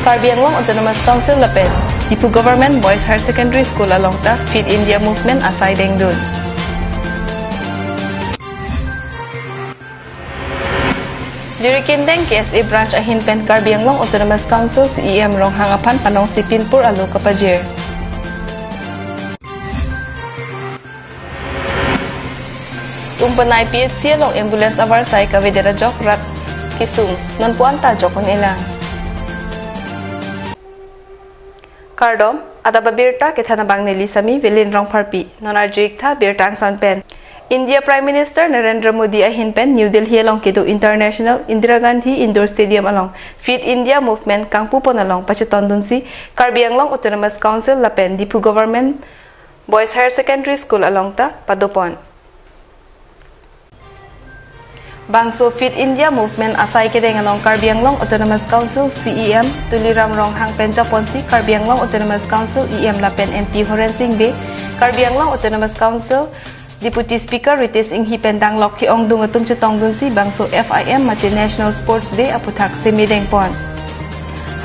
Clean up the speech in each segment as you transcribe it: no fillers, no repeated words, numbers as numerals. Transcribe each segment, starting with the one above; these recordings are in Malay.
Karbi Anglong Autonomous Council lapen Dipu Government Boys Higher Secondary School along ta Fit India Movement asai dengdun. Jirikindeng KSA branch ahin pen Karbi Anglong Autonomous Council CEM rong hangapan panong sipinpur alo kapajir. Umpanay PHC along ambulance avarsay kavedera jok rat kisung non puanta jokon ilang. Kardom Adap Abirta kithanabang nilisami vilin rong parpi non arjuik tha birtang ton pen. India Prime Minister Narendra Modi ahin pen New Delhi along kidu International Indira Gandhi Indoor Stadium along Fit India Movement kang pupon along pacheton dunsi Karbi Anglong Autonomous Council lapen Dipu Government Boys Higher Secondary School along ta padopon. Bangso Fit India Movement asai kedeng along Karbi Anglong Autonomous Council CEM tuliram rong hang penca ponsi Karbi Anglong Autonomous Council EM lapen MP Horen Singh Be Karbi Anglong Autonomous Council Deputy Speaker Rites Inghi Pendang Lokhi Ong Dung Atum Chetong Dunsi Bangso FIM Mati National Sports Day aputhak semideng pon.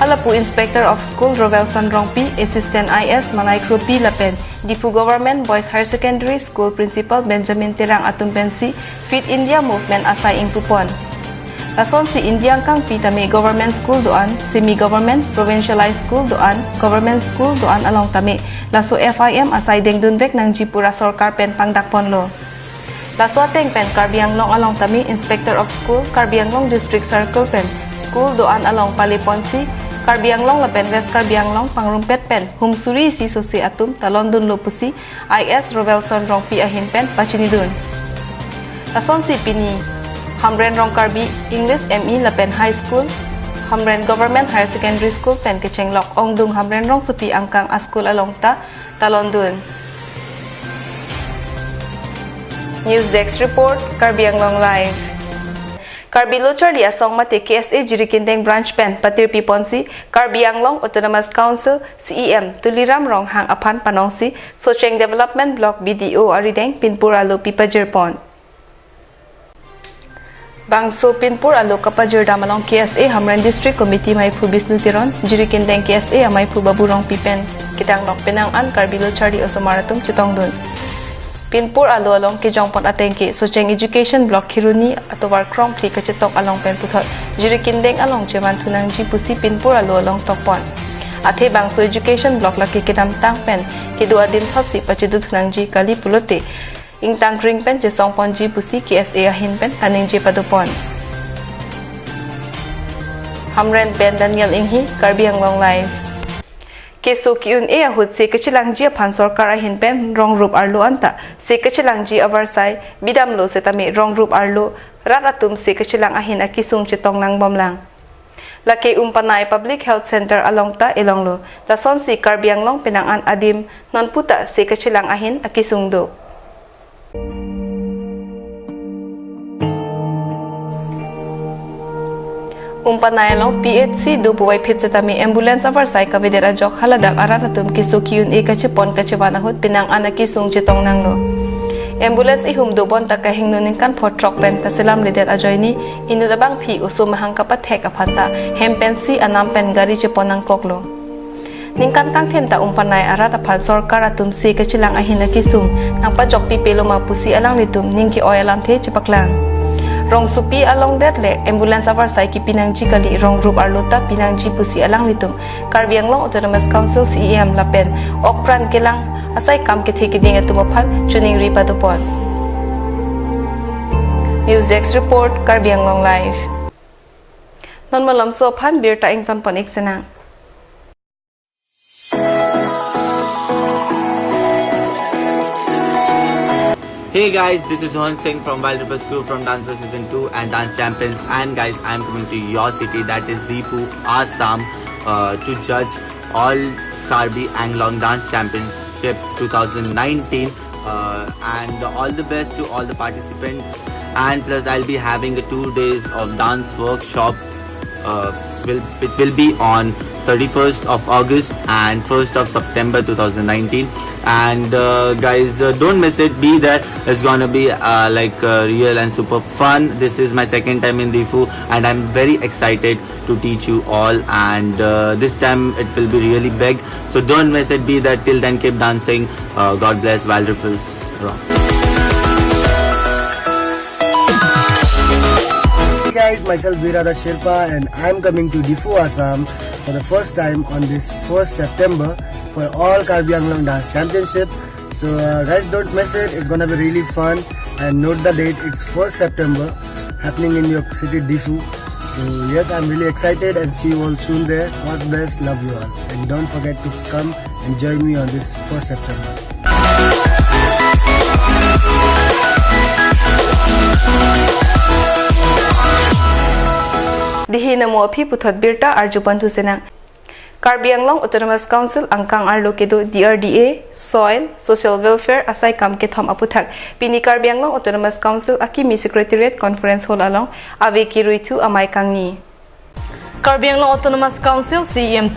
Halapu Inspector of School Rovelson Rongpi Assistant IS Manai Krupi lapen Dipu Government Boys Higher Secondary School Principal Benjamin Tirang Atum Pensi Fit India Movement asai ing pupon. Lason si Indiang kang pitame Government School doan, Semi-Government Provincialized School doan, Government School doan along tame. Laso FIM asai dengdun bek nang Jipura Sorkar pen pangdakpon lo. Laso ateng pen Karbi Anglong along tame Inspector of School Karbi Anglong District Circle pen School doan along Paliponsi Karbi Anglong lapen West Karbi Anglong pangrumpet pen humsuri si sosi atum talon dun lopusi IS Rovelson rongpi ahin pen pachinidun. Lason si pini Hamren rong Karbi English ME lapen High School Hamren Government Higher Secondary School pen kechenglok ong dung Hamren rong supi angkang askul along ta talon dun. News Desk Report Karbi Anglong Live. Karbi Lochar di asong mati KSA Jirikindeng Branch Pen Patir Piponsi Karbi Anglong Autonomous Council CEM tuliram rong hang apan panongsi Socheng Development Block BDO arideng Pinpur alo Pipajir Pon. Bangso Pinpur alo Kapajir damalong KSA Hamren District Committee Maipu Bisnu Tiron Jirikindeng KSA Maipu Baburong Pipen kitang nok penangan Karbi Lochar di osomaratum Chitong dun. Pinpur alo along ki jongpon atengki Socheng Education Block Kiruni atau Warkrong pli kacetok along pen puthot Jirikindeng along jeman tunang jipusi Pinpur alo along tokpon athe Bangso Education Block laki kidam tang pen kidu adin thot si pachidu tunang ji kali pulote ing tang ring pen je songpon jipusi KSA ahin pen taning je padupon. Hamren Ben Daniel Inghi Karbi Anglong Live. Keso kiun e ahut se kechilang ji phan sarkar ahin pen rong rup arlo anta se kechilang ji avarsai bidam lo se tami rong rup arlo raratum se kechilang ahin akisung chetong nang bomlang lake umpanai Public Health Center along ta elonglo lason si Karbi Anglong penangan adim non puta se kechilang ahin akisung do. Umpanay along PHC do buway pit sa tami ambulance avarsay kavedera jok haladak araratum kiso kiyun e kachipon kachibanahut pinang anakisung chitong nanglo. Ambulance ihum do bon takahing nunin kan potrok pen kasilam lidet ajoy ni inudabang pi uso mahang kapathek apanta hempensi anam pen gari chipon nang koklo. Ningkan kang themta umpanay aratapan sorkar atum si kachilang ahin nakisung nang pajok pi pelo mapusi alang litum ningki oyalam the chipaklang. Rong supi along that le ambulance avarsay ki pinangji kali rong rup arlota pinangji pusi alang litum Karbi Anglong Autonomous Council CEM lapen okpran kelang asai kam ke theki ding atumapal chuning ri padupon. News Desk Report Karbi Anglong Live. Non malam so phan Abirta ington pon eksena. Hey guys, this is Hohan Singh from Wild Ripper School from Dance Pro Season 2 and Dance Champions, and guys, I am coming to your city, that is Deepu, Assam, to judge all Karbi Anglong Dance Championship 2019 and all the best to all the participants, and plus I'll be having a 2 days of dance workshop which will be on 31st of August and 1st of September 2019. And guys, don't miss it. Be there. It's gonna be real and super fun. This is my second time in Difu, and I'm very excited to teach you all. And this time it will be really big. So don't miss it. Be there. Till then, keep dancing. God bless. Wild Ripples rock. Hey guys, myself Abirta Sherpa, and I'm coming to Difu, Assam for the first time on this 1st September for all Karbi Anglong Dance Championship. So guys, don't miss it. It's gonna be really fun, and note the date. It's 1st September, happening in your city Difu. So yes, I'm really excited, and see you all soon there. God bless, love you all, and don't forget to come and join me on this 1st September. Dihina mo api puthot Abirta arjupan tu senang. Karbi Anglong Autonomous Council angkang arlo kedo DRDA Soil Social Welfare asai kam ke thom aputhak pini Karbi Anglong Autonomous Council akimi Secretariat Conference Hall along ave ki ruitu amai kangni. Karbi Anglong Autonomous Council CEM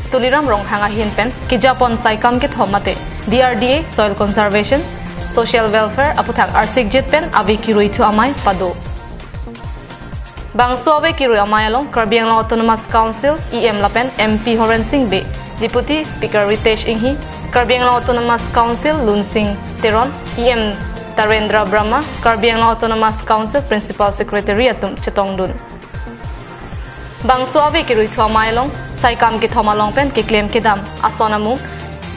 tuliram rong hanga hinpen ki Japon sai kam ke thom mate DRDA Soil Conservation Social Welfare aputhak arsik jitpen ave ki ruitu amai pado. Bangso abe kiru amayalong Karbi Anglong Autonomous Council EM lapen MP Horen Singh Be Deputy Speaker Ritesh Inghi Karbi Anglong Autonomous Council Lun Singh Teron EM Tarendra Brahma Karbi Anglong Autonomous Council Principal Secretary Atum Chetong Dun Bangso abe kiru itu amayalong saikam ki thomalong pen ki claim kidam asonamu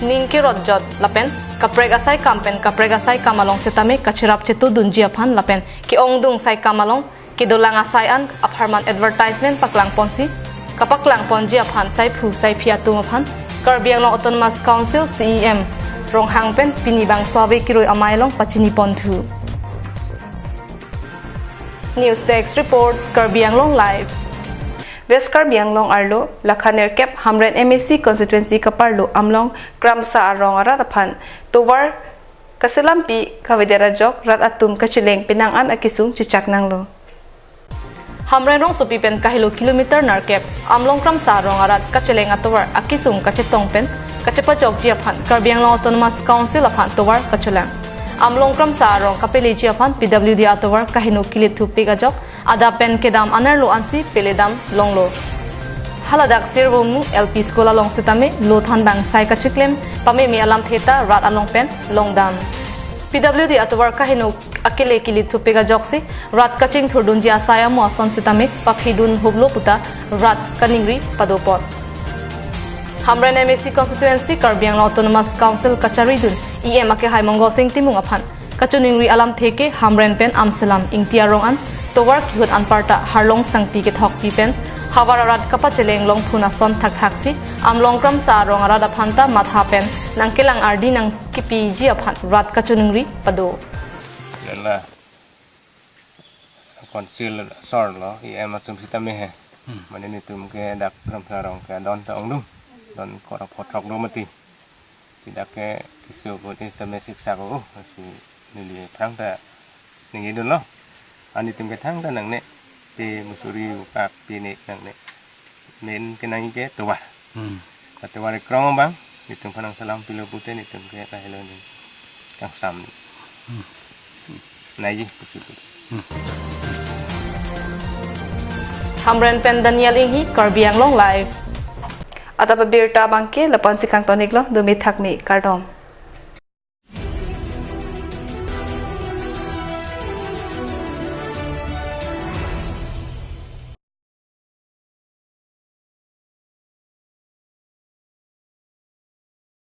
ning ki rodjot lapen kaprega sai kampen kaprega sai kamalong setame kachirap chetu dunji aphan lapen ki ongdung sai kamalong kidolang asayan apartment advertisement paklang ponsi kapaklang ponji aphan sai phu sai phiatu aphan Karbi Anglong Autonomous Council CEM rong hangpen pinibang swabe kiroi amailong pachini ponthu News Desk Report Karbi Anglong Live West Karbi Anglong arlo lakhaner kep hamren MSC constituency kaparlo amlong kramsa arong arataphan towar kaselampi kavidera jok rat atum kachileng pinangan akisung chichak nanglo Hamren rong supipen kahilo kilometer narkep amlong kram sa rong arat kacheleng atowar akisung kachetong pen kachepa jok jiaphan Karbi Anglong Autonomous Council aphan towar kachelang amlong kram sa rong kapeli jiaphan PWD atowar kahino kilithu pegajok Adap pen kedam anarlo ansi peledam longlo haladak sirbomu LP school along sitame lothan bang sai kachiklem pame mi alam theta rat along pen longdam PWD atowar kahino akile kilithu pegajok si rat kaching thurdun ji asaya mo ason sitame pakhidun hoblo puta rat kaningri padopot Hamren MSC constituency Karbi Anglong Autonomous Council kacharidun EM ake hai mongo sing timung aphan kachuningri alam theke Hamren pen amsalam ingtiarong an towar kihut anparta harlong sangti ke thok pipen hawararat kapacheleng long phuna son thak thaksi amlong kram sa rong arada phanta matha pen nangkelang ardi nang kipi ji aphan rat kachuningri pado là còn chưa là sỏi nó thì em mà chúng ta mới hè mà nên từ cái đặc làm sao rồi cái đón ta ông đúng đón có đặc phật học đúng mà thì chỉ đặc cái số của cái tâm sinh sắc của thì nên tháng ta nên được nó anh đi tìm cái tháng ta nặng nè thì một số điều các thì nè nặng nè nên cái này cáiตัวvàตัวnày krom bang thì tìm khả năng salam pilih putih thì tìm cái này lên càng sầm này gì Hamren pen Daniel Inghi Karbi Anglong Live Adap Abirta bangke lapan sikang tonik lo dumi thakmi kardom